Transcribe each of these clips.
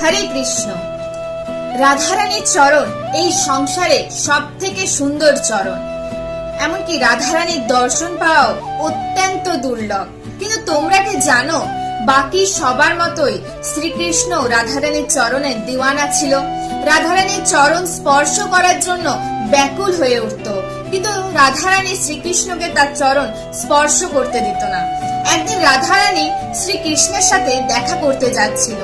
হরে কৃষ্ণ। রাধারানীর চরণ এই সংসারে সব থেকে সুন্দর চরণ। এমনকি রাধারানীর দর্শন পাওয়া অত্যন্ত দুর্লভ। কিন্তু তোমরা কি জানো, বাকি সবার মতোই শ্রীকৃষ্ণ রাধারানীর চরণের দিওয়ানা ছিল। রাধারানীর চরণ স্পর্শ করার জন্য ব্যাকুল হয়ে উঠত, কিন্তু রাধারানী শ্রীকৃষ্ণকে তার চরণ স্পর্শ করতে দিত না। একদিন রাধারানী শ্রীকৃষ্ণের সাথে দেখা করতে যাচ্ছিল,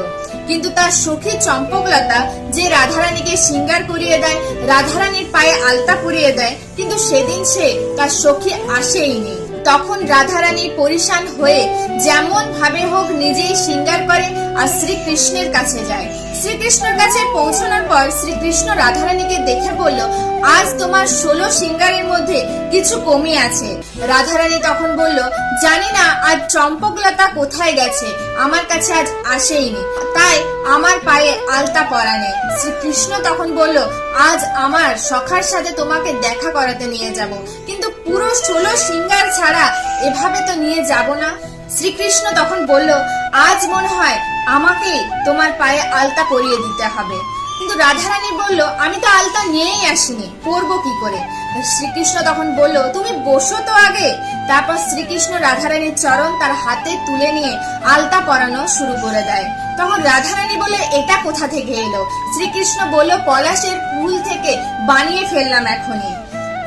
কিন্তু তার সখী চম্পকলতা যে রাধারানীকে শৃঙ্গার করিয়ে দেয়, রাধারানীর পায়ে আলতা পরিয়ে দেয়, কিন্তু সেদিন সে তার সখী আসেইনি। তখন রাধারানী পরিশান হয়ে যেমন ভাবে হোক নিজেই শৃঙ্গার করে আর শ্রীকৃষ্ণের কাছে যায়। শ্রীকৃষ্ণের কাছে পৌঁছানোর পর শ্রীকৃষ্ণ রাধারানীকে দেখে বলল, আজ তোমার 16 শৃঙ্গারের মধ্যে কিছু কমই আছে। রাধারানী তখন বলল, জানি না আজ চম্পকলতা কোথায় গেছে, আমার কাছে আজ আসেইনি, তাই আমার পায়ে আলতা পরা নেই। শ্রীকৃষ্ণ তখন বলল, আজ আমার সখার সাথে তোমাকে দেখা করাতে নিয়ে যাব, কিন্তু পুরো 16 শৃঙ্গার ছাড়া এভাবে তো নিয়ে যাব না। শ্রীকৃষ্ণ তখন বলল, আজ মনে হয় আমাকে তোমার পায়ে আলতা পরিয়ে দিতে হবে। কিন্তু রাধারানী বলল, আমি তো আলতা নিয়েই আসিনি, পরবো কি করে? শ্রীকৃষ্ণ তখন বলল, তুমি বসো তো আগে। তারপর শ্রীকৃষ্ণ রাধারানীর চরণ তার হাতে তুলে নিয়ে আলতা পরানো শুরু করে দেয়। তখন রাধারানী বলে, এটা কোথা থেকে এলো? শ্রীকৃষ্ণ বলল, পলাশের ফুল থেকে বানিয়ে ফেললাম এখনই।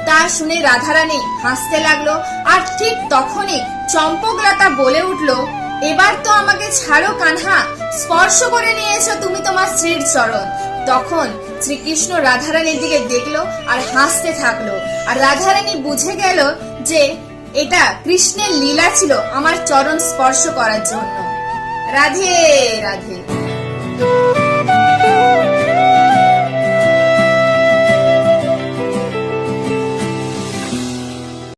তা শুনে রাধারানী হাসতে লাগলো। আর ঠিক তখনই চম্পকলতা বলে উঠল, এবার তো আমাকে ছাড়ো কানহা, স্পর্শ করে নিয়েছো তুমি তোমার শ্রীর চরণ। তখন শ্রীকৃষ্ণ রাধারানীর দিকে দেখলো আর হাসতে থাকলো। আর রাধারানী বুঝে গেল যে এটা কৃষ্ণের লীলা ছিল আমার চরণ স্পর্শ করার জন্য। রাধে রাধে।